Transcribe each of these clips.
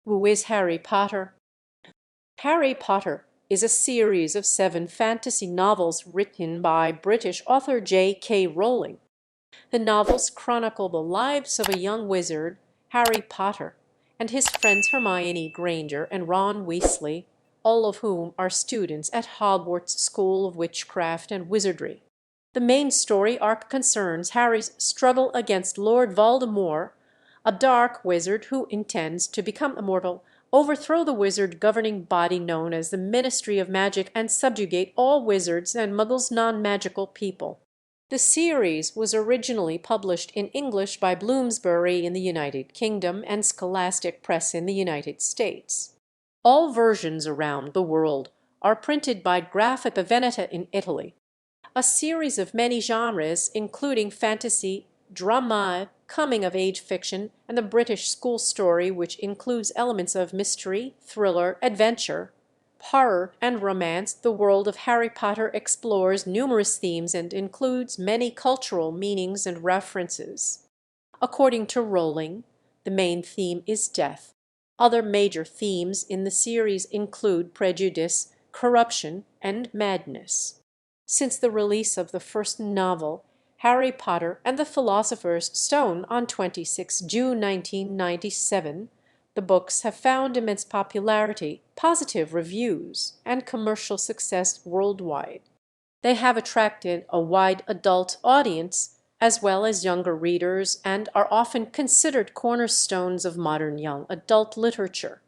Who is Harry Potter? Harry Potter is a series of 7 fantasy novels written by British author J.K. Rowling. The novels chronicle the lives of a young wizard, Harry Potter, and his friends Hermione Granger and Ron Weasley, all of whom are students at Hogwarts School of Witchcraft and Wizardry. The main story arc concerns Harry's struggle against Lord Voldemort, a dark wizard who intends to become immortal, overthrow the wizard governing body known as the Ministry of Magic, and subjugate all wizards and Muggles non-magical people. The series was originally published in English by Bloomsbury in the United Kingdom and Scholastic Press in the United States. All versions around the world are printed by Graphica Veneta in Italy. A series of many genres, including fantasy, drama, coming-of-age fiction, and the British school story, which includes elements of mystery, thriller, adventure, horror, and romance. The world of Harry Potter explores numerous themes and includes many cultural meanings and references. According to Rowling, the main theme is death. Other major themes in the series include prejudice, corruption, and madness. Since the release of the first novel, Harry Potter and the Philosopher's Stone on 26 June 1997, the books have found immense popularity, positive reviews, and commercial success worldwide. They have attracted a wide adult audience as well as younger readers and are often considered cornerstones of modern young adult literature.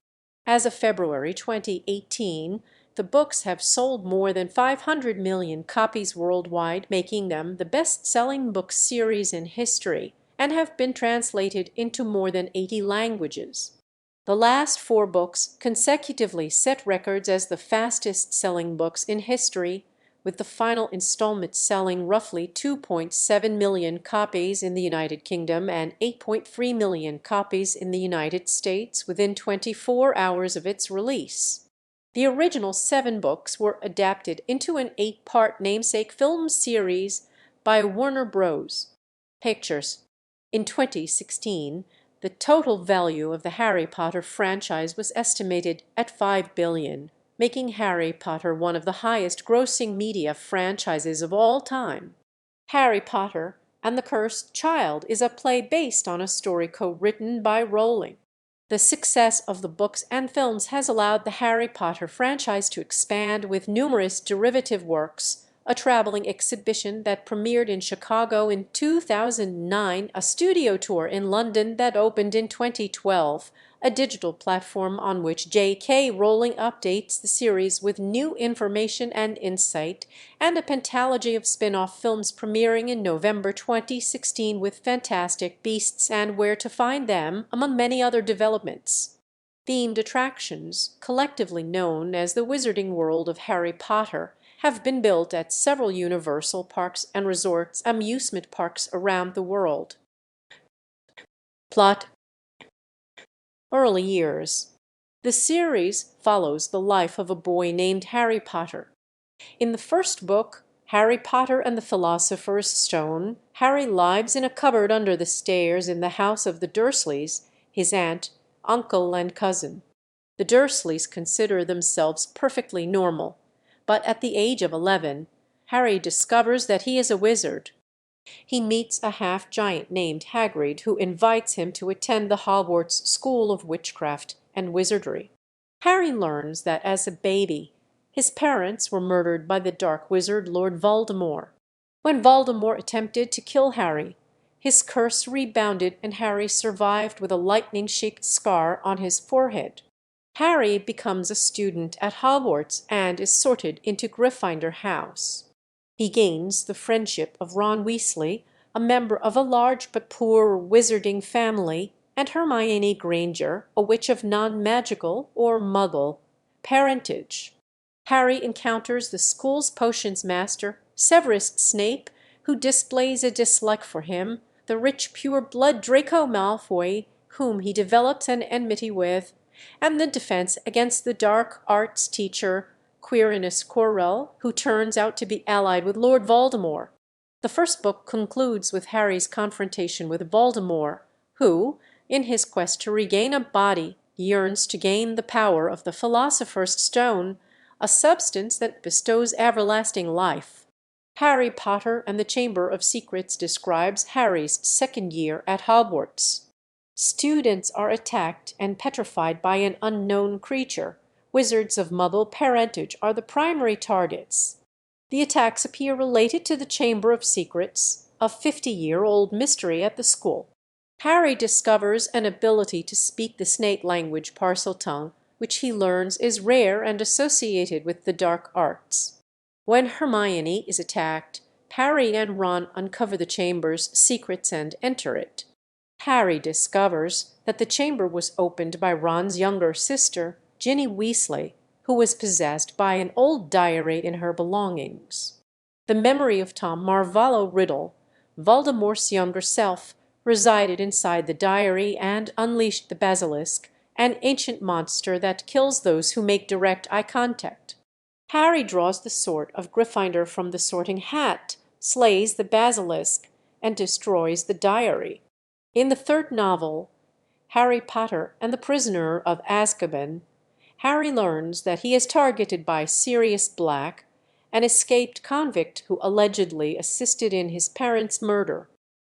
As of February 2018, the books have sold more than 500 million copies worldwide, making them the best-selling book series in history, and have been translated into more than 80 languages. The last 4 books consecutively set records as the fastest-selling books in history, with the final installment selling roughly 2.7 million copies in the United Kingdom and 8.3 million copies in the United States within 24 hours of its release. The original 7 books were adapted into an 8-part namesake film series by Warner Bros. Pictures. In 2016, the total value of the Harry Potter franchise was estimated at $5 billion, making Harry Potter one of the highest-grossing media franchises of all time. Harry Potter and the Cursed Child is a play based on a story co-written by Rowling. The success of the books and films has allowed the Harry Potter franchise to expand with numerous derivative works, a traveling exhibition that premiered in Chicago in 2009, a studio tour in London that opened in 2012, a digital platform on which J.K. Rowling updates the series with new information and insight, and a pentalogy of spin-off films premiering in November 2016 with Fantastic Beasts and Where to Find Them, among many other developments. Themed attractions, collectively known as the Wizarding World of Harry Potter, have been built at several Universal Parks and Resorts amusement parks around the world. Plot. Early years. The series follows the life of a boy named Harry Potter. In the first book, Harry Potter and the Philosopher's Stone, Harry lives in a cupboard under the stairs in the house of the Dursleys, his aunt, uncle, and cousin. The Dursleys consider themselves perfectly normal, but at the age of 11, Harry discovers that he is a wizard. He meets a half-giant named Hagrid who invites him to attend the Hogwarts School of Witchcraft and Wizardry. Harry learns that as a baby, his parents were murdered by the dark wizard Lord Voldemort. When Voldemort attempted to kill Harry, his curse rebounded and Harry survived with a lightning-shaped scar on his forehead. Harry becomes a student at Hogwarts and is sorted into Gryffindor House. He gains the friendship of Ron Weasley, a member of a large but poor wizarding family, and Hermione Granger, a witch of non-magical or Muggle parentage. Harry encounters the school's potions master, Severus Snape, who displays a dislike for him, the rich pure-blood Draco Malfoy, whom he develops an enmity with, and the defense against the dark arts teacher Quirinus Quirrell, who turns out to be allied with Lord Voldemort. The first book concludes with Harry's confrontation with Voldemort, who, in his quest to regain a body, yearns to gain the power of the Philosopher's Stone, a substance that bestows everlasting life. Harry Potter and the Chamber of Secrets describes Harry's second year at Hogwarts. Students are attacked and petrified by an unknown creature. Wizards of Muggle parentage are the primary targets. The attacks appear related to the Chamber of Secrets, a 50-year-old mystery at the school. Harry discovers an ability to speak the snake language Parseltongue, which he learns is rare and associated with the dark arts. When Hermione is attacked, Harry and Ron uncover the chamber's secrets and enter it. Harry discovers that the chamber was opened by Ron's younger sister, Ginny Weasley, who was possessed by an old diary in her belongings. The memory of Tom Marvolo Riddle, Voldemort's younger self, resided inside the diary and unleashed the basilisk, an ancient monster that kills those who make direct eye contact. Harry draws the sword of Gryffindor from the Sorting Hat, slays the basilisk, and destroys the diary. In the third novel, Harry Potter and the Prisoner of Azkaban, Harry learns that he is targeted by Sirius Black, an escaped convict who allegedly assisted in his parents' murder.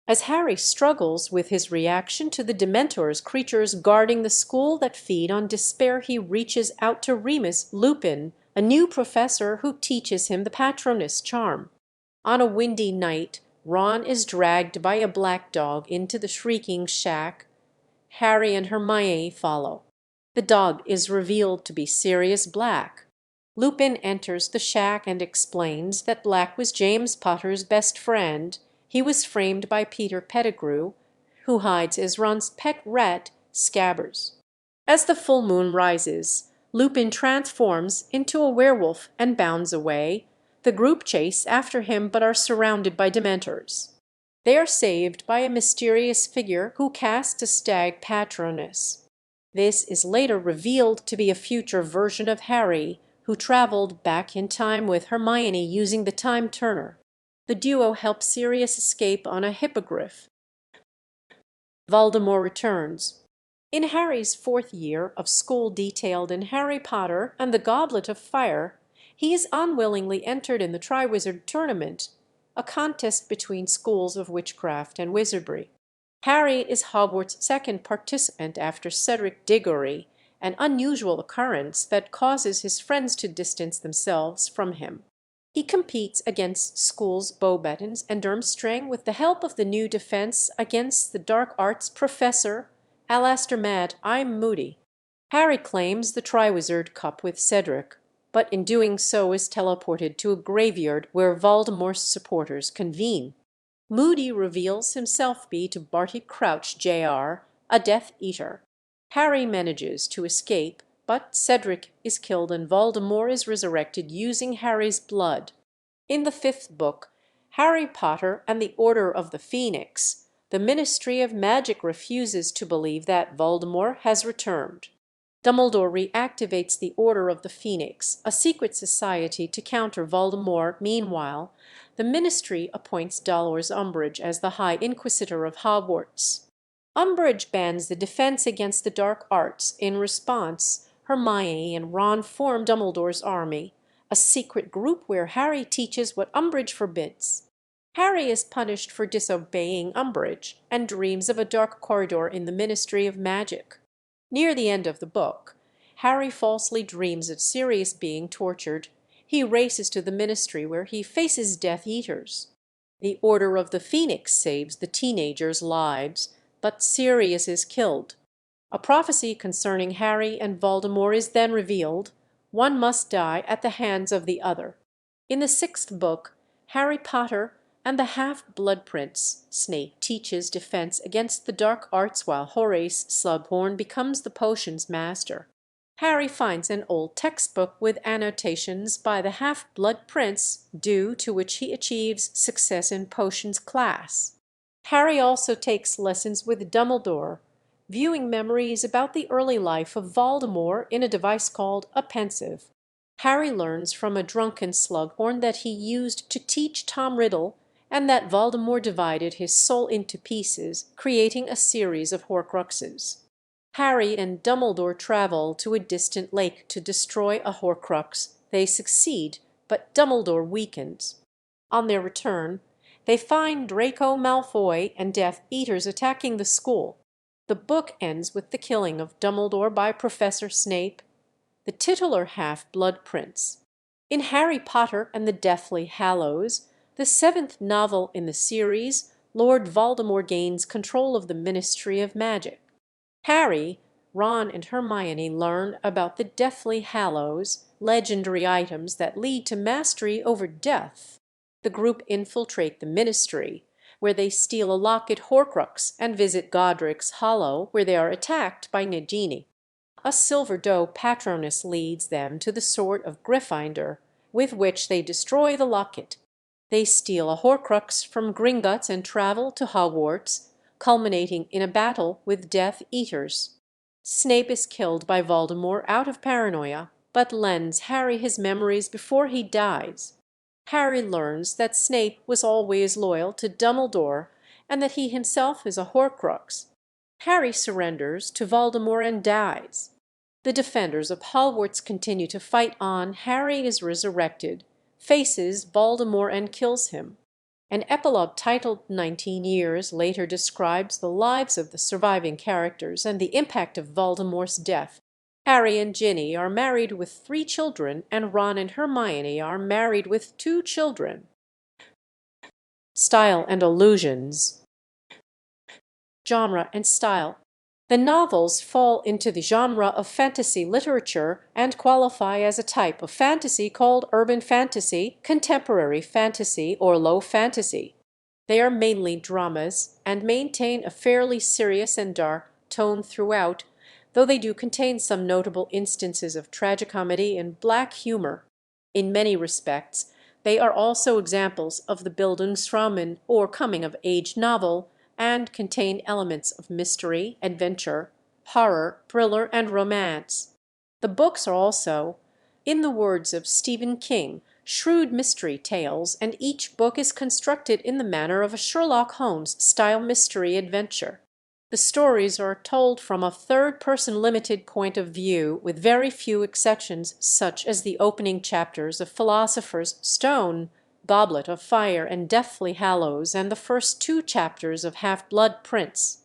As Harry struggles with his reaction to the Dementors, creatures guarding the school that feed on despair, he reaches out to Remus Lupin, a new professor who teaches him the Patronus charm. On a windy night, Ron is dragged by a black dog into the Shrieking Shack. Harry and Hermione follow. The dog is revealed to be Sirius Black. Lupin enters the shack and explains that Black was James Potter's best friend. He was framed by Peter Pettigrew, who hides as Ron's pet rat, Scabbers. As the full moon rises, Lupin transforms into a werewolf and bounds away. The group chase after him but are surrounded by Dementors. They are saved by a mysterious figure who casts a stag Patronus. This is later revealed to be a future version of Harry, who traveled back in time with Hermione using the Time Turner. The duo help Sirius escape on a hippogriff. Voldemort returns. In Harry's fourth year of school detailed in Harry Potter and the Goblet of Fire, he is unwillingly entered in the Triwizard Tournament, a contest between schools of witchcraft and wizardry. Harry is Hogwarts' second participant after Cedric Diggory, an unusual occurrence that causes his friends to distance themselves from him. He competes against schools Beauxbatons and Durmstrang with the help of the new Defense Against the Dark Arts professor, Alastor Mad I'm Moody. Harry claims the Triwizard Cup with Cedric, but in doing so is teleported to a graveyard where Voldemort's supporters convene. Moody reveals himself be to Barty Crouch Jr., a Death Eater. Harry manages to escape, but Cedric is killed and Voldemort is resurrected using Harry's blood. In the fifth book, Harry Potter and the Order of the Phoenix, the Ministry of Magic refuses to believe that Voldemort has returned. Dumbledore reactivates the Order of the Phoenix, a secret society to counter Voldemort. Meanwhile, the Ministry appoints Dolores Umbridge as the High Inquisitor of Hogwarts. Umbridge bans the Defense Against the Dark Arts. In response, Hermione and Ron form Dumbledore's Army, a secret group where Harry teaches what Umbridge forbids. Harry is punished for disobeying Umbridge and dreams of a dark corridor in the Ministry of Magic. Near the end of the book, Harry falsely dreams of Sirius being tortured. He races to the Ministry where he faces Death Eaters. The Order of the Phoenix saves the teenagers' lives, but Sirius is killed. A prophecy concerning Harry and Voldemort is then revealed. One must die at the hands of the other. In the sixth book, Harry Potter and the Half-Blood Prince, Snape teaches defense against the dark arts while Horace Slughorn becomes the potions master. Harry finds an old textbook with annotations by the Half-Blood Prince, due to which he achieves success in potions class. Harry also takes lessons with Dumbledore, viewing memories about the early life of Voldemort in a device called a Pensieve. Harry learns from a drunken Slughorn that he used to teach Tom Riddle, and that Voldemort divided his soul into pieces, creating a series of Horcruxes. Harry and Dumbledore travel to a distant lake to destroy a Horcrux. They succeed, but Dumbledore weakens. On their return, they find Draco Malfoy and Death Eaters attacking the school. The book ends with the killing of Dumbledore by Professor Snape, the titular Half-Blood Prince. In Harry Potter and the Deathly Hallows, the seventh novel in the series, Lord Voldemort gains control of the Ministry of Magic. Harry, Ron, and Hermione learn about the Deathly Hallows, legendary items that lead to mastery over death. The group infiltrate the Ministry, where they steal a locket Horcrux and visit Godric's Hollow, where they are attacked by Nagini. A Silver Doe Patronus leads them to the Sword of Gryffindor, with which they destroy the locket. They steal a Horcrux from Gringotts and travel to Hogwarts, culminating in a battle with Death Eaters. Snape is killed by Voldemort out of paranoia, but lends Harry his memories before he dies. Harry learns that Snape was always loyal to Dumbledore and that he himself is a Horcrux. Harry surrenders to Voldemort and dies. The defenders of Hogwarts continue to fight on. Harry is resurrected, faces Voldemort and kills him. An epilogue titled 19 Years later describes the lives of the surviving characters and the impact of Voldemort's death. Harry and Ginny are married with 3 children, and Ron and Hermione are married with 2 children. Style and allusions. Genre and style. The novels fall into the genre of fantasy literature and qualify as a type of fantasy called urban fantasy, contemporary fantasy, or low fantasy. They are mainly dramas and maintain a fairly serious and dark tone throughout, though they do contain some notable instances of tragicomedy and black humor. In many respects, they are also examples of the Bildungsroman or coming-of-age novel, and contain elements of mystery, adventure, horror, thriller, and romance. The books are also, in the words of Stephen King, shrewd mystery tales, and each book is constructed in the manner of a Sherlock Holmes-style mystery adventure. The stories are told from a third-person limited point of view, with very few exceptions, such as the opening chapters of Philosopher's Stone, Goblet of Fire, and Deathly Hallows, and the first 2 chapters of Half-Blood Prince.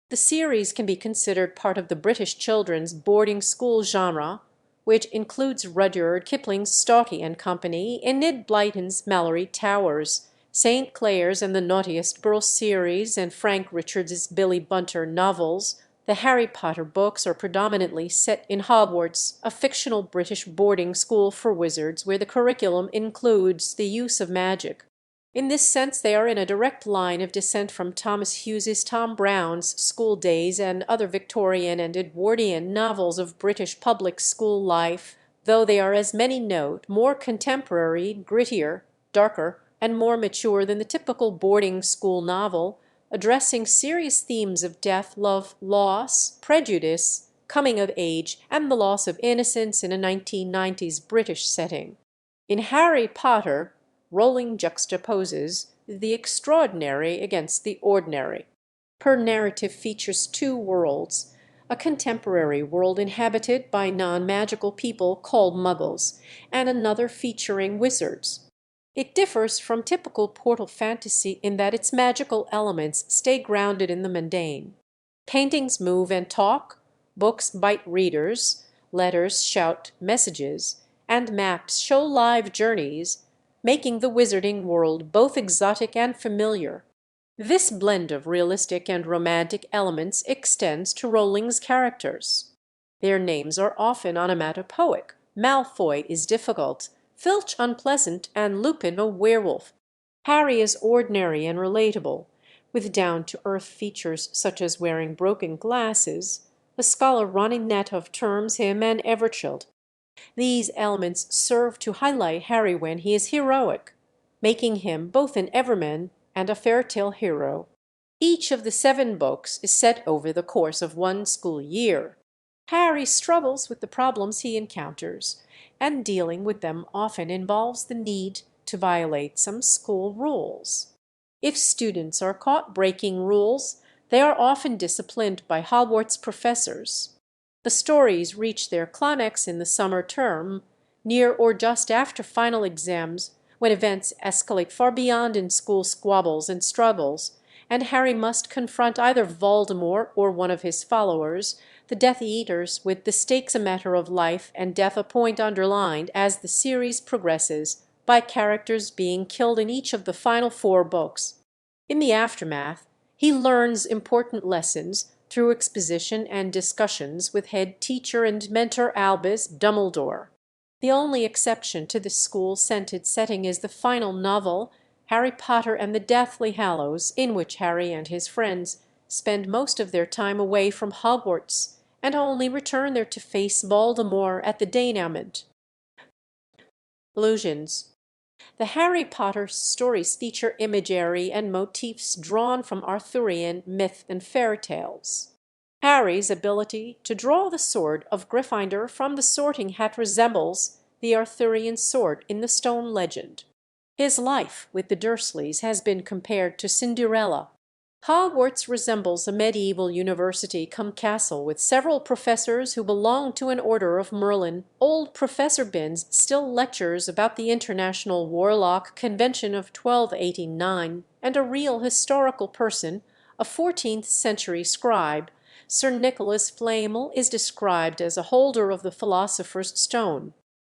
The series can be considered part of the British children's boarding school genre, which includes Rudyard Kipling's Stalky and Company, Enid Blyton's Mallory Towers, St. Clair's and the Naughtiest Girl series, and Frank Richards's Billy Bunter novels. The Harry Potter books are predominantly set in Hogwarts, a fictional British boarding school for wizards where the curriculum includes the use of magic. In this sense, they are in a direct line of descent from Thomas Hughes's Tom Brown's School Days and other Victorian and Edwardian novels of British public school life, though they are, as many note, more contemporary, grittier, darker, and more mature than the typical boarding school novel, addressing serious themes of death, love, loss, prejudice, coming of age, and the loss of innocence in a 1990s British setting. In Harry Potter, Rowling juxtaposes the extraordinary against the ordinary. Her narrative features 2 worlds, a contemporary world inhabited by non-magical people called Muggles, and another featuring wizards. It differs from typical portal fantasy in that its magical elements stay grounded in the mundane. Paintings move and talk, books bite readers, letters shout messages, and maps show live journeys, making the wizarding world both exotic and familiar. This blend of realistic and romantic elements extends to Rowling's characters. Their names are often onomatopoeic. Malfoy is difficult, Filch unpleasant, and Lupin a werewolf. Harry is ordinary and relatable, with down-to-earth features such as wearing broken glasses. The scholar running net of terms him an Everchild. These elements serve to highlight Harry when he is heroic, making him both an Everman and a fairy-tale hero. Each of the 7 books is set over the course of 1 school year. Harry struggles with the problems he encounters, and dealing with them often involves the need to violate some school rules. If students are caught breaking rules, They are often disciplined by Hogwarts professors. The stories reach their climax in the summer term, near or just after final exams, when events escalate far beyond in-school squabbles and struggles, and Harry must confront either Voldemort or one of his followers, the Death Eaters, with the stakes a matter of life and death a point underlined as the series progresses by characters being killed in each of the final 4 books. In the aftermath, he learns important lessons through exposition and discussions with head teacher and mentor Albus Dumbledore. The only exception to this school-scented setting is the final novel, Harry Potter and the Deathly Hallows, in which Harry and his friends spend most of their time away from Hogwarts and only return there to face Voldemort at the denouement. Allusions. The Harry Potter stories feature imagery and motifs drawn from Arthurian myth and fairy tales. Harry's ability to draw the sword of Gryffindor from the Sorting Hat resembles the Arthurian sword in the stone legend. His life with the Dursleys has been compared to Cinderella. Hogwarts resembles a medieval university come castle with several professors who belong to an order of Merlin. Old Professor Binns still lectures about the International Warlock Convention of 1289, and a real historical person, a 14th-century scribe, Sir Nicholas Flamel, is described as a holder of the Philosopher's Stone.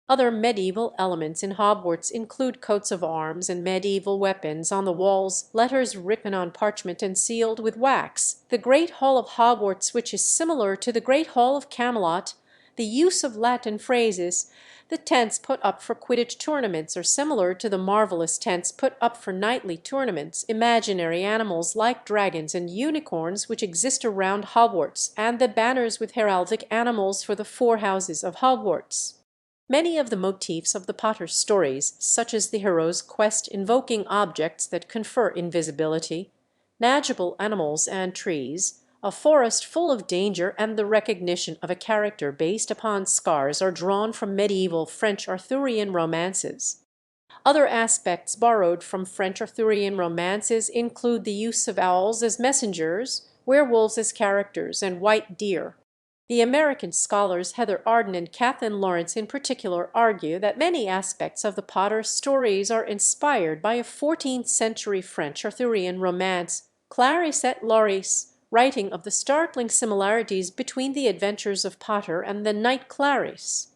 Other medieval elements in Hogwarts include coats of arms and medieval weapons on the walls, letters written on parchment and sealed with wax, the Great Hall of Hogwarts, which is similar to the Great Hall of Camelot, the use of Latin phrases, the tents put up for Quidditch tournaments are similar to the marvelous tents put up for knightly tournaments, imaginary animals like dragons and unicorns which exist around Hogwarts, and the banners with heraldic animals for the 4 houses of Hogwarts. Many of the motifs of the Potter stories, such as the hero's quest invoking objects that confer invisibility, magical animals and trees, a forest full of danger, and the recognition of a character based upon scars, are drawn from medieval French Arthurian romances. Other aspects borrowed from French Arthurian romances include the use of owls as messengers, werewolves as characters, and white deer. The American scholars Heather Arden and Kathleen Lawrence in particular argue that many aspects of the Potter stories are inspired by a 14th-century French Arthurian romance, Clarisse et Lorris, writing of the startling similarities between the adventures of Potter and the Knight Clarisse.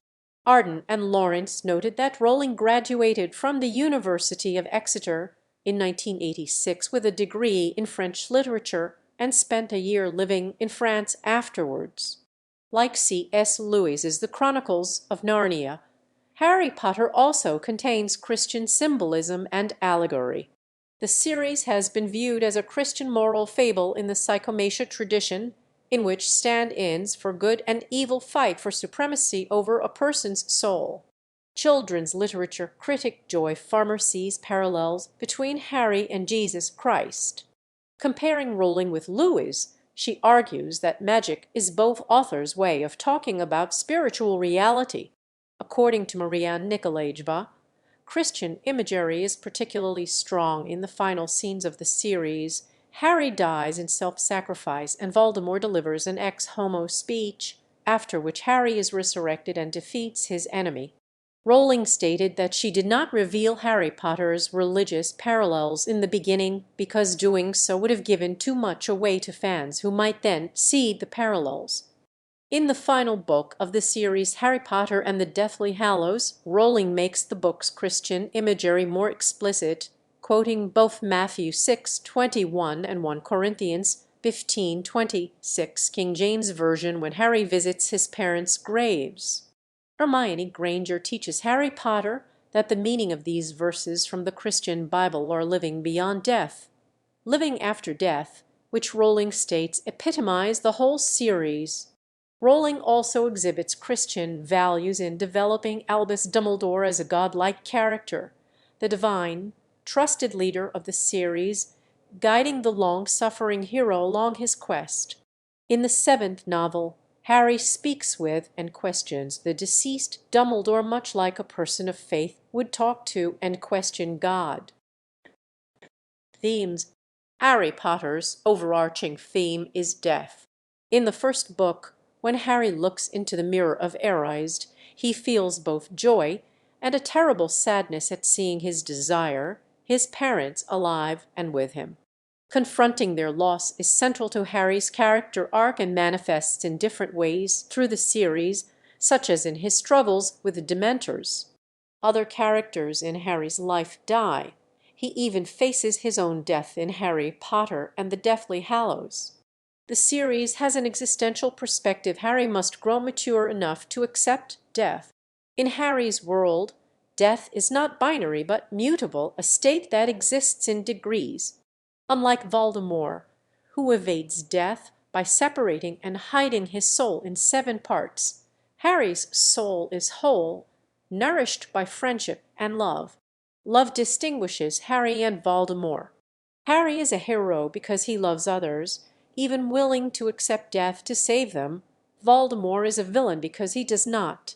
Arden and Lawrence noted that Rowling graduated from the University of Exeter in 1986 with a degree in French literature and spent a year living in France afterwards. Like C.S. Lewis's The Chronicles of Narnia, Harry Potter also contains Christian symbolism and allegory. The series has been viewed as a Christian moral fable in the Psychomatia tradition, in which stand-ins for good and evil fight for supremacy over a person's soul. Children's literature critic Joy Farmer sees parallels between Harry and Jesus Christ. Comparing Rowling with Lewis, she argues that magic is both authors' way of talking about spiritual reality. According to Marianne Nikolajeva, Christian imagery is particularly strong in the final scenes of the series. Harry dies in self-sacrifice, and Voldemort delivers an ex homo speech, after which Harry is resurrected and defeats his enemy. Rowling stated that she did not reveal Harry Potter's religious parallels in the beginning because doing so would have given too much away to fans who might then see the parallels. In the final book of the series Harry Potter and the Deathly Hallows, Rowling makes the book's Christian imagery more explicit, quoting both Matthew 6:21 and 1 Corinthians 15:26 King James Version when Harry visits his parents' graves. Hermione Granger teaches Harry Potter that the meaning of these verses from the Christian Bible are living beyond death. Living after death, which Rowling states epitomize the whole series. Rowling also exhibits Christian values in developing Albus Dumbledore as a godlike character, the divine, trusted leader of the series, guiding the long-suffering hero along his quest. In the 7th novel, Harry speaks with and questions the deceased Dumbledore much like a person of faith would talk to and question God. Themes. Harry Potter's overarching theme is death. In the first book, when Harry looks into the Mirror of Erised, he feels both joy and a terrible sadness at seeing his desire, his parents, alive and with him. Confronting their loss is central to Harry's character arc and manifests in different ways through the series, such as in his struggles with the Dementors. Other characters in Harry's life die. He even faces his own death in Harry Potter and the Deathly Hallows. The series has an existential perspective. Harry must grow mature enough to accept death. In Harry's world, death is not binary but mutable, a state that exists in degrees. Unlike Voldemort, who evades death by separating and hiding his soul in 7 parts, Harry's soul is whole, nourished by friendship and love. Love distinguishes Harry and Voldemort. Harry is a hero because he loves others, even willing to accept death to save them. Voldemort is a villain because he does not.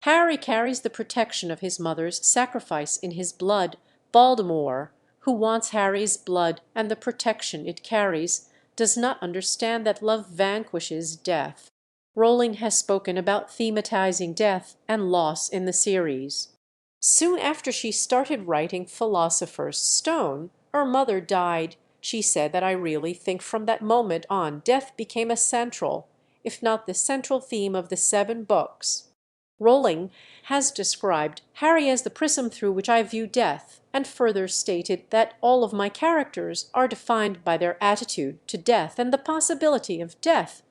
Harry carries the protection of his mother's sacrifice in his blood. Voldemort, who wants Harry's blood and the protection it carries, does not understand that love vanquishes death. Rowling has spoken about thematizing death and loss in the series. Soon after she started writing Philosopher's Stone, her mother died. She said that I really think from that moment on death became a central, if not the central theme of the 7 books. Rowling has described Harry as the prism through which I view death, and further stated that all of my characters are defined by their attitude to death and the possibility of death.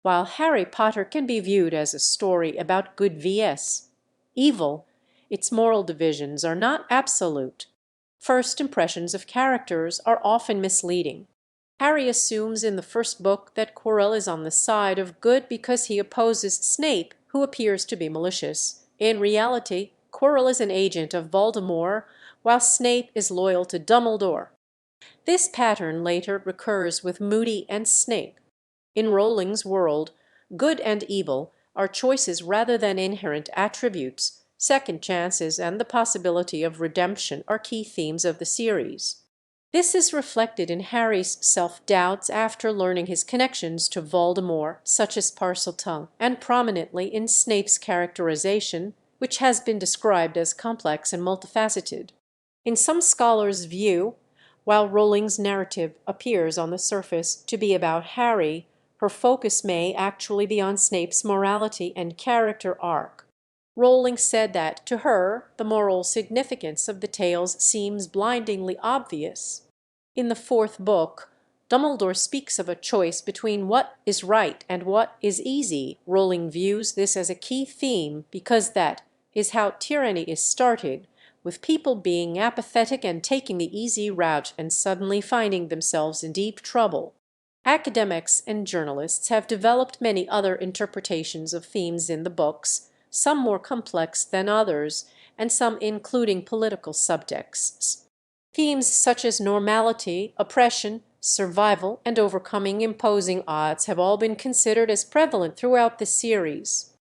While Harry Potter can be viewed as a story about good vs. evil, its moral divisions are not absolute. First impressions of characters are often misleading. Harry assumes in the first book that Quirrell is on the side of good because he opposes Snape, who appears to be malicious. In reality, Quirrell is an agent of Voldemort, while Snape is loyal to Dumbledore. This pattern later recurs with Moody and Snape. In Rowling's world, good and evil are choices rather than inherent attributes. Second chances and the possibility of redemption are key themes of the series. This is reflected in Harry's self-doubts after learning his connections to Voldemort, such as Parseltongue, and prominently in Snape's characterization, which has been described as complex and multifaceted. In some scholars' view, while Rowling's narrative appears on the surface to be about Harry, her focus may actually be on Snape's morality and character arc. Rowling said that, to her, the moral significance of the tales seems blindingly obvious. In the 4th book, Dumbledore speaks of a choice between what is right and what is easy. Rowling views this as a key theme because that is how tyranny is started, with people being apathetic and taking the easy route and suddenly finding themselves in deep trouble. Academics and journalists have developed many other interpretations of themes in the books, some more complex than others, and some including political subtexts. Themes such as normality, oppression, survival, and overcoming imposing odds have all been considered as prevalent throughout the series.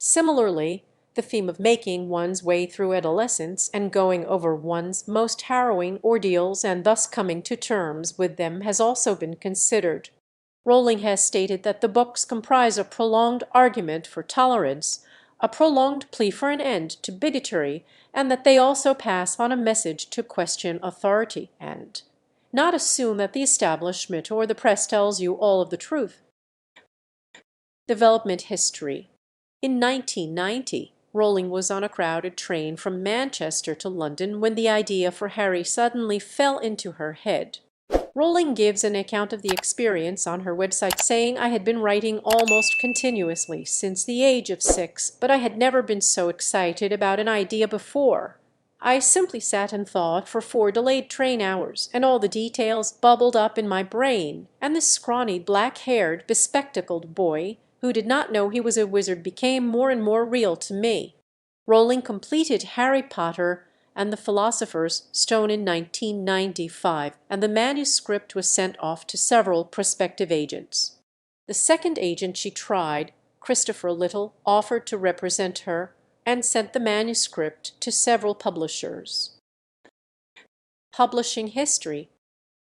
Similarly, the theme of making one's way through adolescence and going over one's most harrowing ordeals and thus coming to terms with them has also been considered. Rowling has stated that the books comprise a prolonged argument for tolerance, a prolonged plea for an end to bigotry, and that they also pass on a message to question authority and not assume that the establishment or the press tells you all of the truth. Development history. In 1990, Rowling was on a crowded train from Manchester to London when the idea for Harry suddenly fell into her head. Rowling gives an account of the experience on her website, saying, "I had been writing almost continuously since the age of 6, but I had never been so excited about an idea before. I simply sat and thought for 4 delayed train hours, and all the details bubbled up in my brain, and this scrawny, black-haired, bespectacled boy, who did not know he was a wizard, became more and more real to me." Rowling completed Harry Potter and the Philosopher's Stone in 1995, and the manuscript was sent off to several prospective agents. The second agent she tried, Christopher Little, offered to represent her and sent the manuscript to several publishers. Publishing history.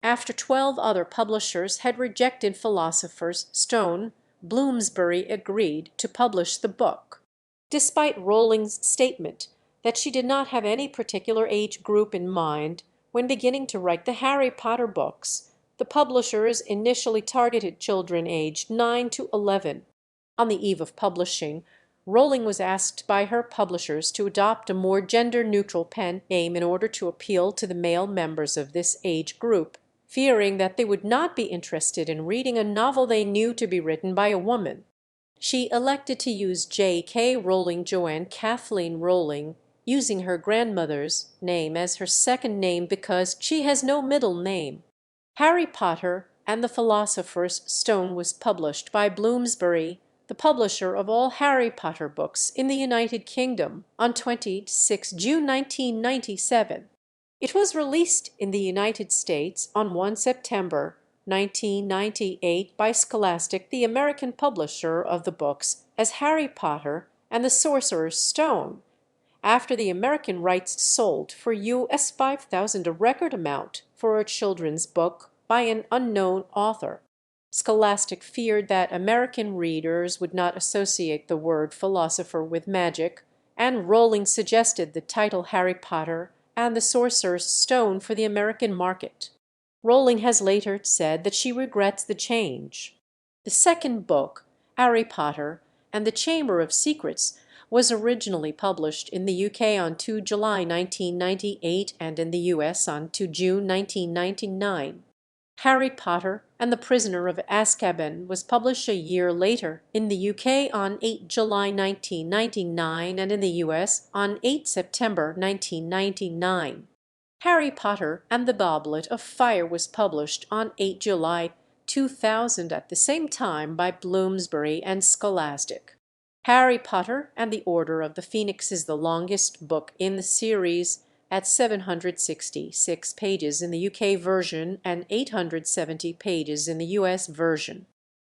After 12 other publishers had rejected Philosopher's Stone, Bloomsbury agreed to publish the book. Despite Rowling's statement that she did not have any particular age group in mind when beginning to write the Harry Potter books, the publishers initially targeted children aged 9 to 11. On the eve of publishing, Rowling was asked by her publishers to adopt a more gender-neutral pen name in order to appeal to the male members of this age group, fearing that they would not be interested in reading a novel they knew to be written by a woman. She elected to use J.K. Rowling Joanne Kathleen Rowling, using her grandmother's name as her second name because she has no middle name. Harry Potter and the Philosopher's Stone was published by Bloomsbury, the publisher of all Harry Potter books in the United Kingdom, on 26 June 1997. It was released in the United States on 1 September 1998 by Scholastic, the American publisher of the books, as Harry Potter and the Sorcerer's Stone, after the American rights sold for US $5,000, a record amount for a children's book by an unknown author. Scholastic feared that American readers would not associate the word philosopher with magic, and Rowling suggested the title Harry Potter and the Sorcerer's Stone for the American market. Rowling has later said that she regrets the change. The second book, Harry Potter and the Chamber of Secrets, was originally published in the UK on 2 July 1998 and in the US on 2 June 1999. Harry Potter and the Prisoner of Azkaban was published a year later in the UK on 8 July 1999 and in the US on 8 September 1999. Harry Potter and the Goblet of Fire was published on 8 July 2000 at the same time by Bloomsbury and Scholastic. Harry Potter and the Order of the Phoenix is the longest book in the series, at 766 pages in the UK version and 870 pages in the US version.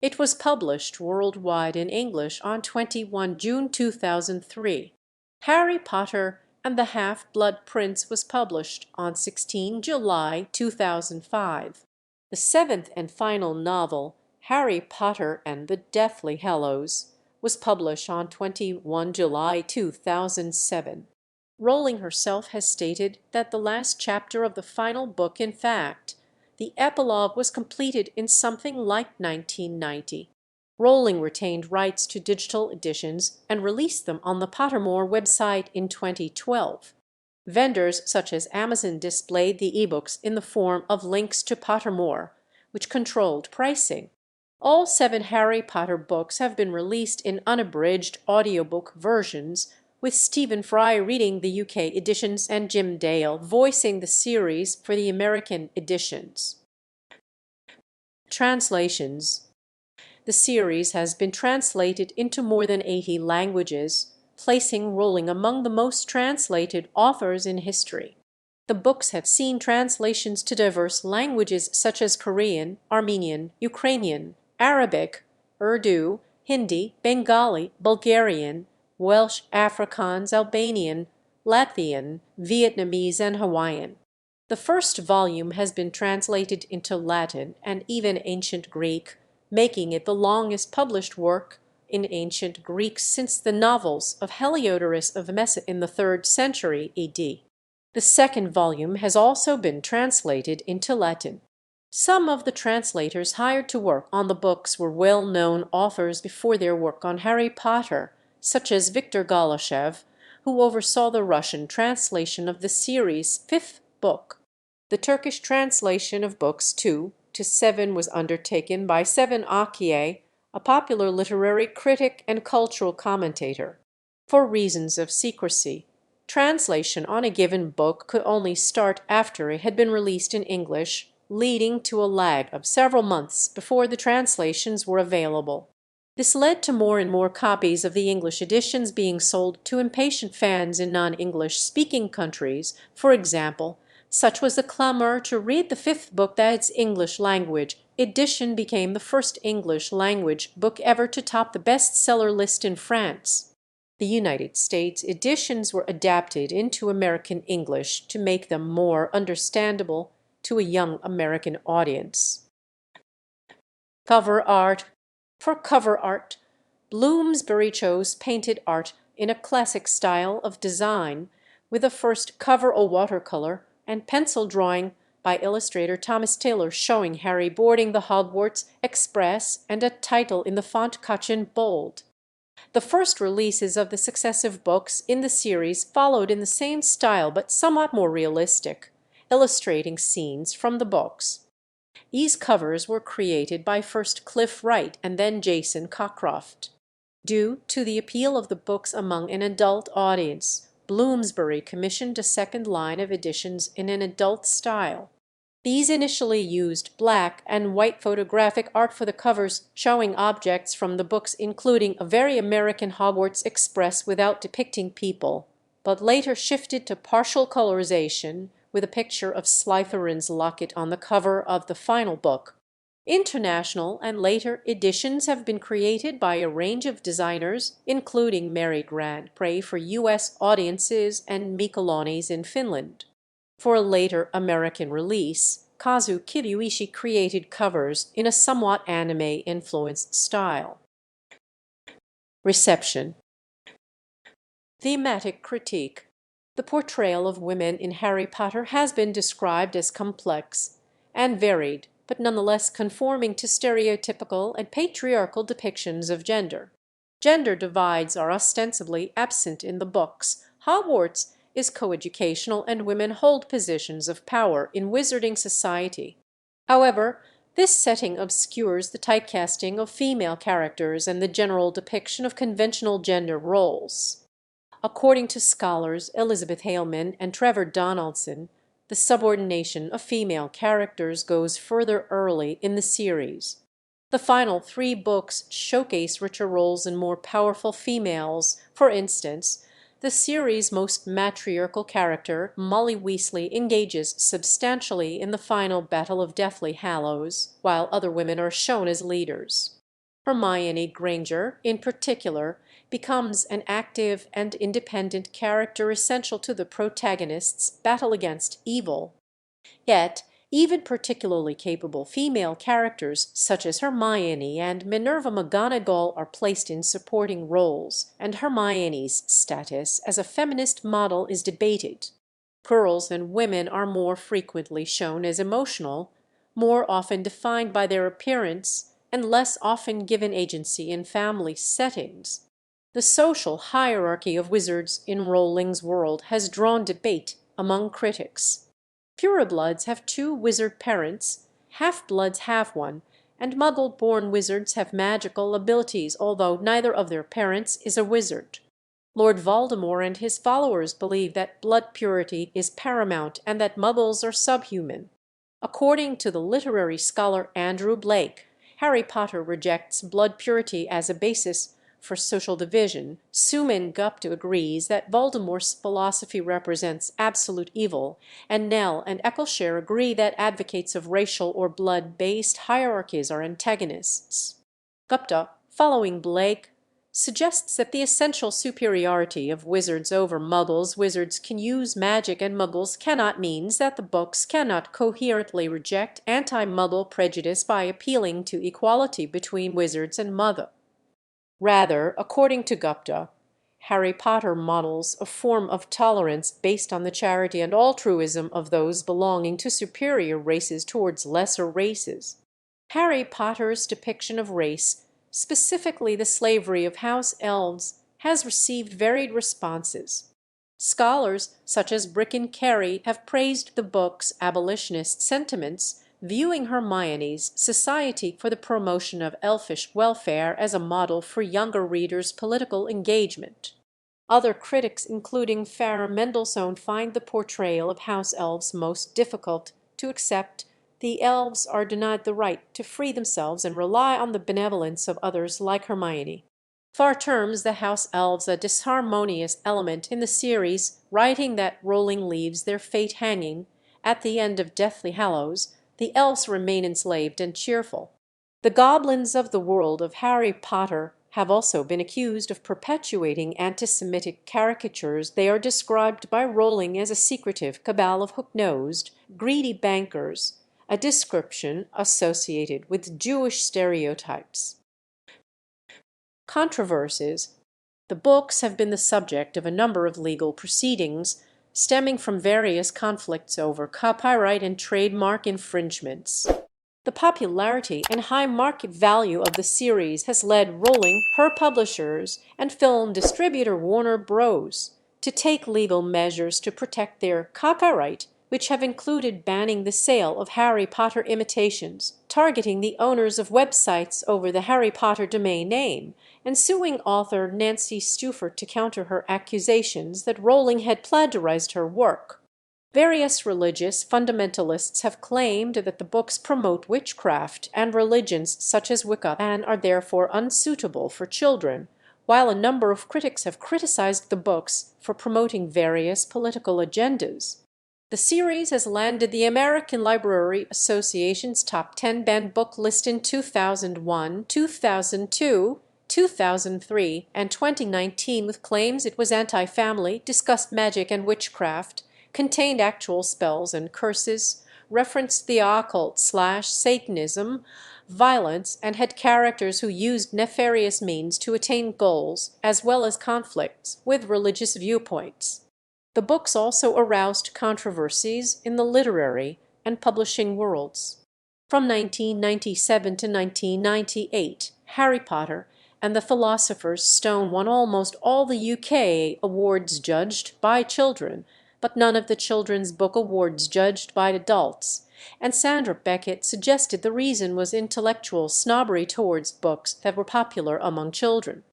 It was published worldwide in English on 21 June 2003. Harry Potter and the Half-Blood Prince was published on 16 July 2005. The seventh and final novel, Harry Potter and the Deathly Hallows, was published on 21 July 2007. Rowling herself has stated that the last chapter of the final book, in fact, the epilogue, was completed in something like 1990. Rowling retained rights to digital editions and released them on the Pottermore website in 2012. Vendors such as Amazon displayed the ebooks in the form of links to Pottermore, which controlled pricing. All 7 Harry Potter books have been released in unabridged audiobook versions, with Stephen Fry reading the UK editions and Jim Dale voicing the series for the American editions. Translations. The series has been translated into more than 80 languages, placing Rowling among the most translated authors in history. The books have seen translations to diverse languages such as Korean, Armenian, Ukrainian, Arabic, Urdu, Hindi, Bengali, Bulgarian, Welsh, Afrikaans, Albanian, Latvian, Vietnamese, and Hawaiian. The first volume has been translated into Latin and even Ancient Greek, making it the longest published work in Ancient Greek since the novels of Heliodorus of Messa in the 3rd century AD. The second volume has also been translated into Latin. Some of the translators hired to work on the books were well-known authors before their work on Harry Potter, such as Viktor Golashev, who oversaw the Russian translation of the series' 5th book. The Turkish translation of books 2 to 7 was undertaken by Sevan Akiye, a popular literary critic and cultural commentator. For reasons of secrecy, translation on a given book could only start after it had been released in English, leading to a lag of several months before the translations were available. This led to more and more copies of the English editions being sold to impatient fans in non-English speaking countries. For example, such was the clamor to read the 5th book that its English language edition became the first English language book ever to top the bestseller list in France. The United States editions were adapted into American English to make them more understandable to a young American audience. Cover art. For cover art, Bloomsbury chose painted art in a classic style of design, with the first cover a watercolor and pencil drawing by illustrator Thomas Taylor showing Harry boarding the Hogwarts Express and a title in the font Cochin bold. The first releases of the successive books in the series followed in the same style but somewhat more realistic, illustrating scenes from the books. These covers were created by first Cliff Wright and then Jason Cockcroft. Due to the appeal of the books among an adult audience, Bloomsbury commissioned a second line of editions in an adult style. These initially used black and white photographic art for the covers, showing objects from the books including a very American Hogwarts Express without depicting people, but later shifted to partial colorization with a picture of Slytherin's locket on the cover of the final book. International and later editions have been created by a range of designers, including Mary Grand Pré for U.S. audiences and Michelanis in Finland. For a later American release, Kazu Kiryuishi created covers in a somewhat anime-influenced style. Reception. Thematic critique. The portrayal of women in Harry Potter has been described as complex and varied, but nonetheless conforming to stereotypical and patriarchal depictions of gender. Gender divides are ostensibly absent in the books. Hogwarts is coeducational and women hold positions of power in wizarding society. However, this setting obscures the typecasting of female characters and the general depiction of conventional gender roles. According to scholars Elizabeth Haleman and Trevor Donaldson, the subordination of female characters goes further early in the series. The final 3 books showcase richer roles and more powerful females. For instance, the series' most matriarchal character, Molly Weasley, engages substantially in the final Battle of Deathly Hallows, while other women are shown as leaders. Hermione Granger, in particular, becomes an active and independent character essential to the protagonist's battle against evil. Yet, even particularly capable female characters such as Hermione and Minerva McGonagall are placed in supporting roles, and Hermione's status as a feminist model is debated. Girls and women are more frequently shown as emotional, more often defined by their appearance, and less often given agency in family settings. The social hierarchy of wizards in Rowling's world has drawn debate among critics. Purebloods have 2 wizard parents, half-bloods have one, and Muggle-born wizards have magical abilities, although neither of their parents is a wizard. Lord Voldemort and his followers believe that blood purity is paramount and that Muggles are subhuman. According to the literary scholar Andrew Blake, Harry Potter rejects blood purity as a basis for social division. Suman Gupta agrees that Voldemort's philosophy represents absolute evil, and Nell and Eccleshare agree that advocates of racial or blood-based hierarchies are antagonists. Gupta, following Blake, suggests that the essential superiority of wizards over Muggles, wizards can use magic and Muggles cannot, means that the books cannot coherently reject anti-Muggle prejudice by appealing to equality between wizards and Muggle. Rather, according to Gupta, Harry Potter models a form of tolerance based on the charity and altruism of those belonging to superior races towards lesser races. Harry Potter's depiction of race, specifically the slavery of house elves, has received varied responses. Scholars such as Bricken Carey have praised the book's abolitionist sentiments, viewing Hermione's Society for the Promotion of Elfish Welfare as a model for younger readers' political engagement. Other critics, including Farah Mendelssohn, find the portrayal of house elves most difficult to accept. The elves are denied the right to free themselves and rely on the benevolence of others like Hermione. Farr terms the house elves a disharmonious element in the series, writing that Rowling leaves their fate hanging. At the end of Deathly Hallows, the elves remain enslaved and cheerful. The goblins of the world of Harry Potter have also been accused of perpetuating anti-Semitic caricatures. They are described by Rowling as a secretive cabal of hook-nosed, greedy bankers, a description associated with Jewish stereotypes. Controversies. The books have been the subject of a number of legal proceedings, stemming from various conflicts over copyright and trademark infringements. The popularity and high market value of the series has led Rowling, her publishers, and film distributor Warner Bros. To take legal measures to protect their copyright, which have included banning the sale of Harry Potter imitations, targeting the owners of websites over the Harry Potter domain name, and suing author Nancy Stueffert to counter her accusations that Rowling had plagiarized her work. Various religious fundamentalists have claimed that the books promote witchcraft and religions such as Wicca and are therefore unsuitable for children, while a number of critics have criticized the books for promoting various political agendas. The series has landed the American Library Association's top 10 banned book list in 2001, 2002, 2003, and 2019 with claims it was anti-family, discussed magic and witchcraft, contained actual spells and curses, referenced the occult/Satanism, violence, and had characters who used nefarious means to attain goals, as well as conflicts with religious viewpoints. The books also aroused controversies in the literary and publishing worlds. From 1997 to 1998, Harry Potter and the Philosopher's Stone won almost all the UK awards judged by children, but none of the Children's Book Awards judged by adults, and Sandra Beckett suggested the reason was intellectual snobbery towards books that were popular among children.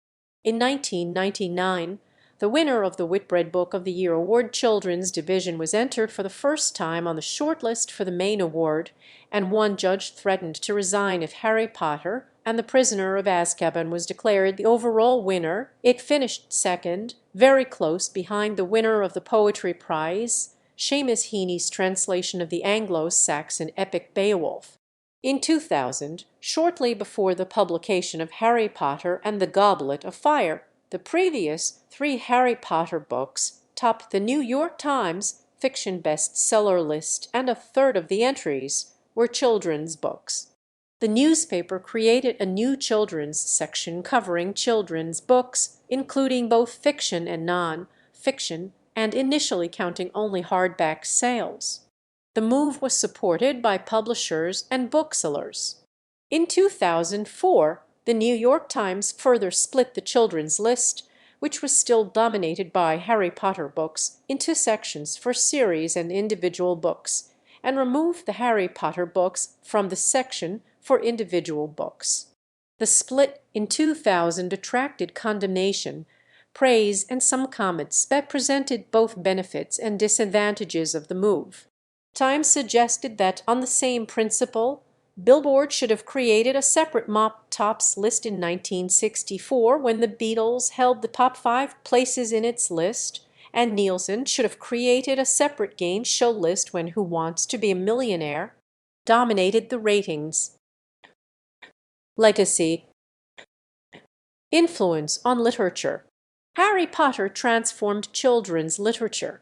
In 1999, the winner of the Whitbread Book of the Year Award Children's Division was entered for the first time on the shortlist for the main award, and one judge threatened to resign if Harry Potter and the Prisoner of Azkaban was declared the overall winner. It finished second, very close behind the winner of the Poetry Prize, Seamus Heaney's translation of the Anglo-Saxon epic Beowulf. In 2000, shortly before the publication of Harry Potter and the Goblet of Fire, the previous 3 Harry Potter books topped the New York Times fiction bestseller list, and a third of the entries were children's books. The newspaper created a new children's section covering children's books, including both fiction and non-fiction, and initially counting only hardback sales. The move was supported by publishers and booksellers. In 2004, the New York Times further split the children's list, which was still dominated by Harry Potter books, into sections for series and individual books, and removed the Harry Potter books from the section for individual books. The split in 2000 attracted condemnation, praise, and some comments that presented both benefits and disadvantages of the move. Times suggested that, on the same principle, Billboard should have created a separate Mop Tops list in 1964 when the Beatles held the top 5 places in its list, and Nielsen should have created a separate game show list when Who Wants to Be a Millionaire dominated the ratings. Legacy. Influence on literature. Harry Potter transformed children's literature.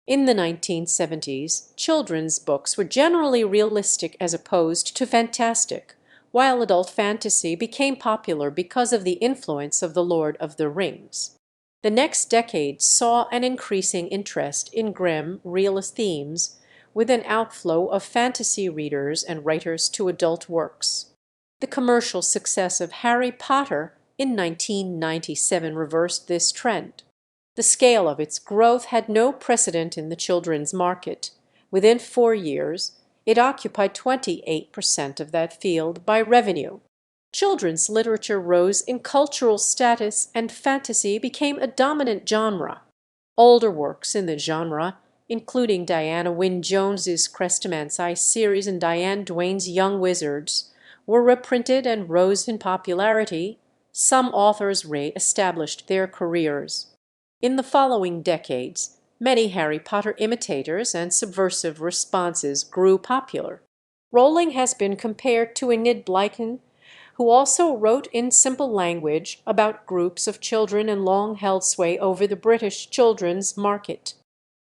In the 1970s, children's books were generally realistic as opposed to fantastic, while adult fantasy became popular because of the influence of The Lord of the Rings. The next decade saw an increasing interest in grim, realist themes, with an outflow of fantasy readers and writers to adult works. The commercial success of Harry Potter in 1997 reversed this trend. The scale of its growth had no precedent in the children's market. Within 4 years, it occupied 28% of that field by revenue. Children's literature rose in cultural status, and fantasy became a dominant genre. Older works in the genre, including Diana Wynne Jones's Chrestomanci series and Diane Duane's Young Wizards, were reprinted and rose in popularity. Some authors re-established their careers. In the following decades, many Harry Potter imitators and subversive responses grew popular. Rowling has been compared to Enid Blyton, who also wrote in simple language about groups of children and long held sway over the British children's market.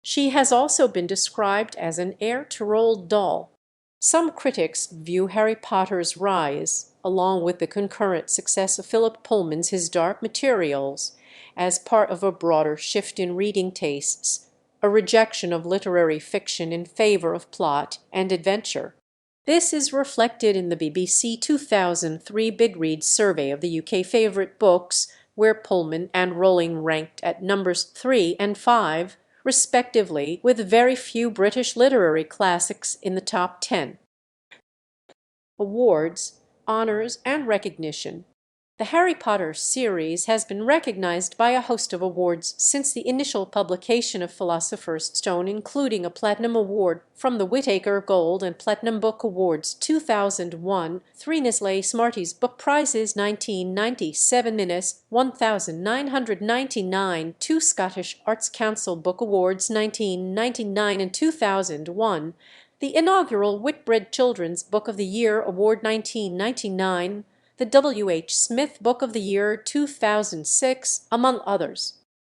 She has also been described as an heir to Roald Dahl. Some critics view Harry Potter's rise, along with the concurrent success of Philip Pullman's His Dark Materials, as part of a broader shift in reading tastes, a rejection of literary fiction in favor of plot and adventure. This is reflected in the BBC 2003 Big Read survey of the UK favourite books, where Pullman and Rowling ranked at numbers 3 and 5, respectively, with very few British literary classics in the top 10. Awards, honors, and recognition. The Harry Potter series has been recognized by a host of awards since the initial publication of Philosopher's Stone, including a Platinum Award from the Whitaker Gold and Platinum Book Awards 2001, 3 Nestlé Smarties Book Prizes 1997, Minas 1999, 2 Scottish Arts Council Book Awards 1999 and 2001, the inaugural Whitbread Children's Book of the Year Award 1999, the W. H. Smith Book of the Year 2006, among others.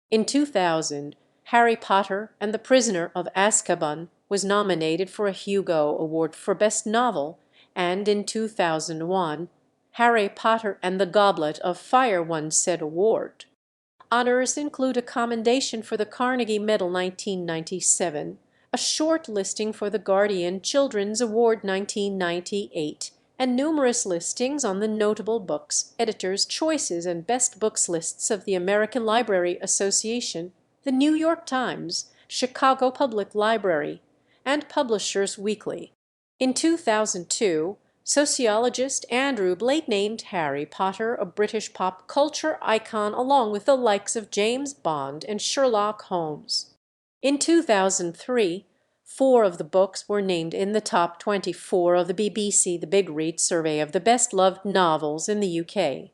In 2000, Harry Potter and the Prisoner of Azkaban was nominated for a Hugo Award for Best Novel, and in 2001, Harry Potter and the Goblet of Fire won said award. Honors include a commendation for the Carnegie Medal 1997, a short listing for the Guardian Children's Award 1998, and numerous listings on the Notable Books, Editor's Choices, and Best Books lists of the American Library Association, the New York Times, Chicago Public Library, and Publishers Weekly. In 2002, sociologist Andrew Blake named Harry Potter a British pop culture icon along with the likes of James Bond and Sherlock Holmes. In 2003, 4 of the books were named in the top 24 of the BBC The Big Read survey of the best-loved novels in the UK.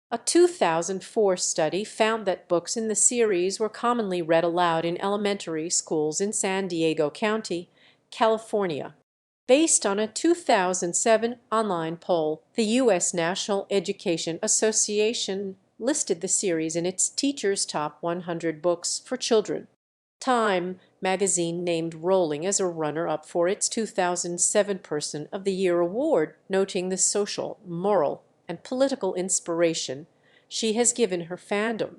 A 2004 study found that books in the series were commonly read aloud in elementary schools in San Diego County, California. Based on a 2007 online poll, the U.S. National Education Association listed the series in its Teachers' Top 100 Books for Children. Time magazine named Rowling as a runner-up for its 2007 Person of the Year award, noting the social, moral, and political inspiration she has given her fandom.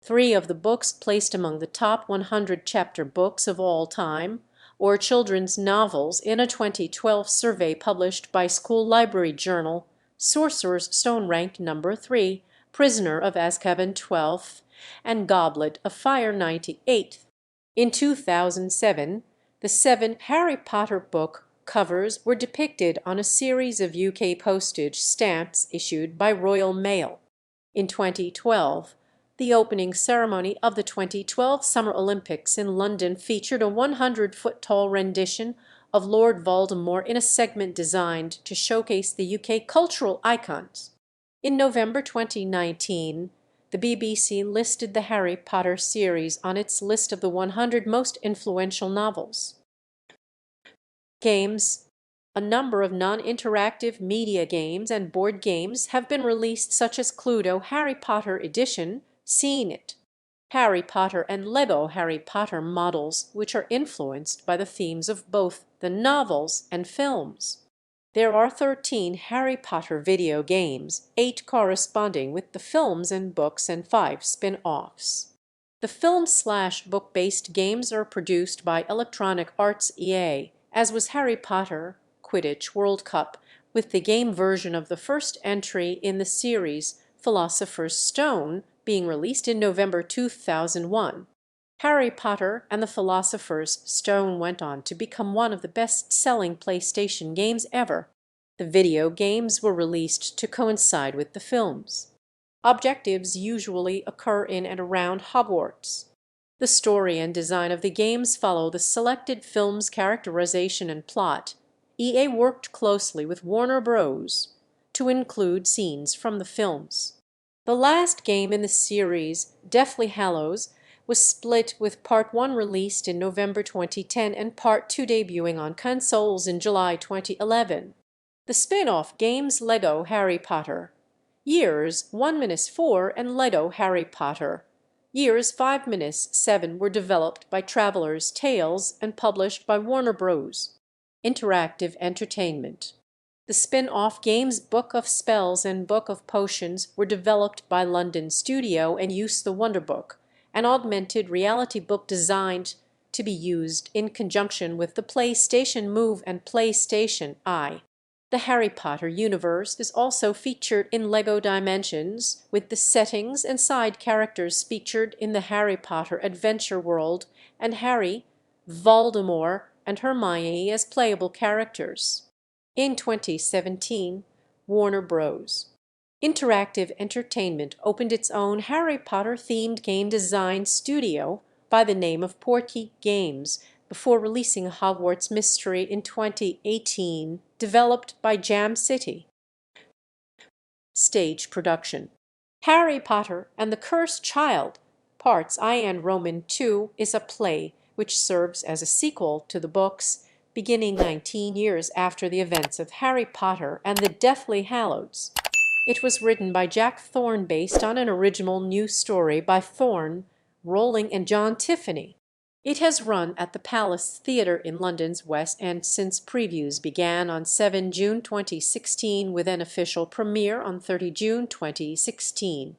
3 of the books placed among the top 100 chapter books of all time, or children's novels, in a 2012 survey published by School Library Journal. Sorcerer's Stone ranked number 3, Prisoner of Azkaban 12th, and Goblet of Fire 98th. In 2007, the 7 Harry Potter book covers were depicted on a series of UK postage stamps issued by Royal Mail. In 2012, the opening ceremony of the 2012 Summer Olympics in London featured a 100-foot-tall rendition of Lord Voldemort in a segment designed to showcase the UK cultural icons. In November 2019, the BBC listed the Harry Potter series on its list of the 100 most influential novels. Games. A number of non-interactive media games and board games have been released, such as Cluedo Harry Potter Edition, Seen It, Harry Potter, and Lego Harry Potter models, which are influenced by the themes of both the novels and films. There are 13 Harry Potter video games, 8 corresponding with the films and books, and 5 spin-offs. The film/book-based games are produced by Electronic Arts EA, as was Harry Potter Quidditch World Cup, with the game version of the first entry in the series, Philosopher's Stone, being released in November 2001. Harry Potter and the Philosopher's Stone went on to become one of the best-selling PlayStation games ever. The video games were released to coincide with the films. Objectives usually occur in and around Hogwarts. The story and design of the games follow the selected film's characterization and plot. EA worked closely with Warner Bros. To include scenes from the films. The last game in the series, Deathly Hallows, was split, with Part 1 released in November 2010 and Part 2 debuting on consoles in July 2011. The spin-off games Lego Harry Potter Years 1-4 and Lego Harry Potter. Years 5-7 were developed by Traveller's Tales and published by Warner Bros. Interactive Entertainment. The spin-off games Book of Spells and Book of Potions were developed by London Studio and Use the Wonderbook, an augmented reality book designed to be used in conjunction with the PlayStation Move and PlayStation Eye. The Harry Potter universe is also featured in LEGO Dimensions, with the settings and side characters featured in the Harry Potter Adventure World and Harry, Voldemort, and Hermione as playable characters. In 2017, Warner Bros. Interactive Entertainment opened its own Harry Potter-themed game design studio by the name of Portkey Games before releasing Hogwarts Mystery in 2018, developed by Jam City. Stage production. Harry Potter and the Cursed Child, Parts I and Roman II, is a play which serves as a sequel to the books, beginning 19 years after the events of Harry Potter and the Deathly Hallows. It was written by Jack Thorne based on an original new story by Thorne, Rowling and John Tiffany. It has run at the Palace Theatre in London's West End since previews began on 7 June 2016 with an official premiere on 30 June 2016.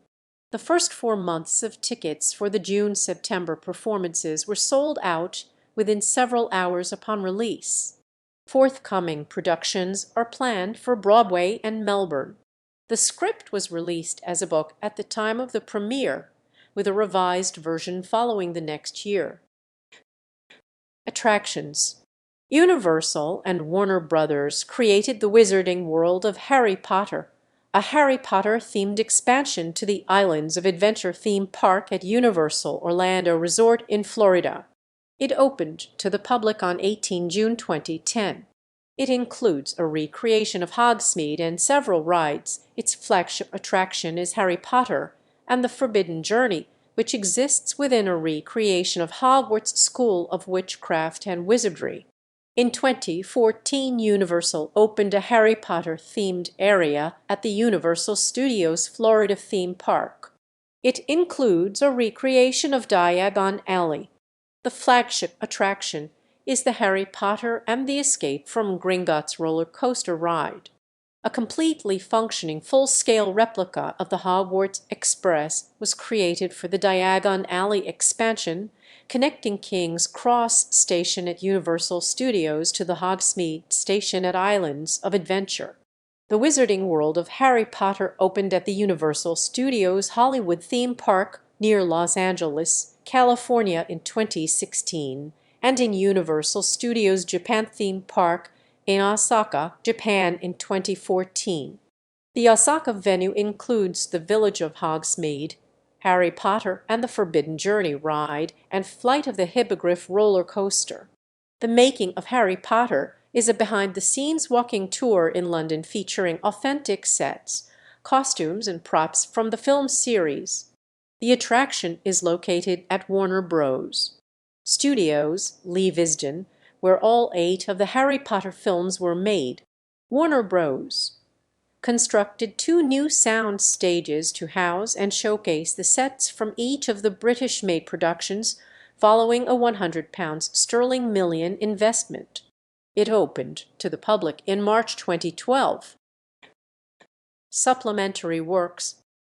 The first 4 months of tickets for the June-September performances were sold out within several hours upon release. Forthcoming productions are planned for Broadway and Melbourne. The script was released as a book at the time of the premiere, with a revised version following the next year. Attractions. Universal and Warner Brothers created the Wizarding World of Harry Potter, a Harry Potter-themed expansion to the Islands of Adventure theme park at Universal Orlando Resort in Florida. It opened to the public on 18 June 2010. It includes a recreation of Hogsmeade and several rides. Its flagship attraction is Harry Potter and the Forbidden Journey, which exists within a recreation of Hogwarts School of Witchcraft and Wizardry. In 2014, Universal opened a Harry Potter-themed area at the Universal Studios Florida theme park. It includes a recreation of Diagon Alley. The flagship attraction is the Harry Potter and the Escape from Gringotts roller coaster ride. A completely functioning full-scale replica of the Hogwarts Express was created for the Diagon Alley expansion, connecting King's Cross Station at Universal Studios to the Hogsmeade Station at Islands of Adventure. The Wizarding World of Harry Potter opened at the Universal Studios Hollywood theme park near Los Angeles, California in 2016, and in Universal Studios Japan theme park in Osaka, Japan in 2014. The Osaka venue includes the Village of Hogsmeade, Harry Potter and the Forbidden Journey ride, and Flight of the Hippogriff roller coaster. The Making of Harry Potter is a behind-the-scenes walking tour in London featuring authentic sets, costumes, and props from the film series. The attraction is located at Warner Bros. Studios, Lee Visden, where all 8 of the Harry Potter films were made. Warner Bros. Constructed 2 new sound stages to house and showcase the sets from each of the British-made productions following a £100 million investment. It opened to the public in March 2012. Supplementary works.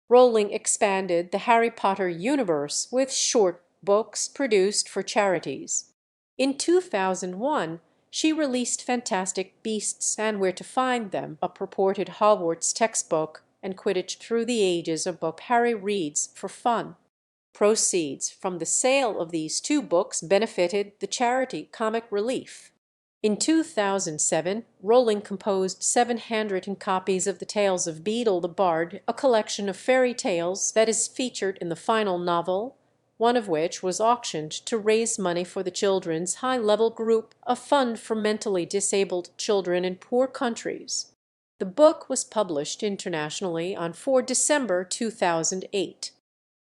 Rowling expanded the Harry Potter universe with short books produced for charities. In 2001, she released Fantastic Beasts and Where to Find Them, a purported Hogwarts textbook, and Quidditch Through the Ages, a book Harry reads for fun. Proceeds from the sale of these 2 books benefited the charity Comic Relief. In 2007, Rowling composed 7 handwritten copies of the Tales of Beedle the Bard, a collection of fairy tales that is featured in the final novel, one of which was auctioned to raise money for the Children's High-Level Group, a fund for mentally disabled children in poor countries. The book was published internationally on 4 December 2008.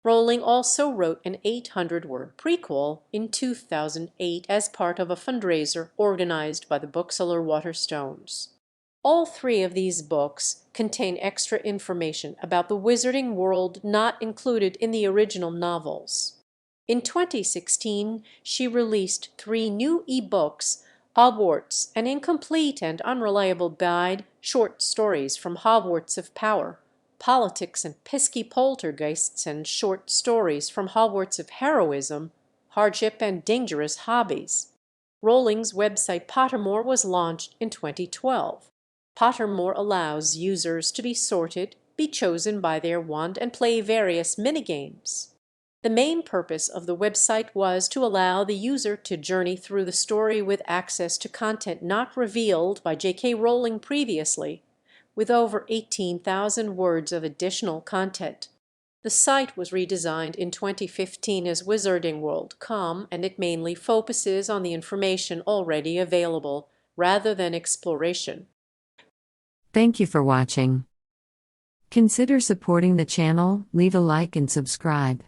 Rowling also wrote an 800-word prequel in 2008 as part of a fundraiser organized by the bookseller Waterstones. All three of these books contain extra information about the wizarding world not included in the original novels. In 2016, she released 3 new e-books, Hogwarts, an incomplete and unreliable guide, short stories from Hogwarts of Power, Politics and Pesky Poltergeists, and short stories from Hogwarts of Heroism, Hardship and Dangerous Hobbies. Rowling's website Pottermore was launched in 2012. Pottermore allows users to be sorted, be chosen by their wand, and play various minigames. The main purpose of the website was to allow the user to journey through the story with access to content not revealed by J.K. Rowling previously, with over 18,000 words of additional content. The site was redesigned in 2015 as wizardingworld.com, and it mainly focuses on the information already available, rather than exploration. Thank you for watching. Consider supporting the channel, leave a like and subscribe.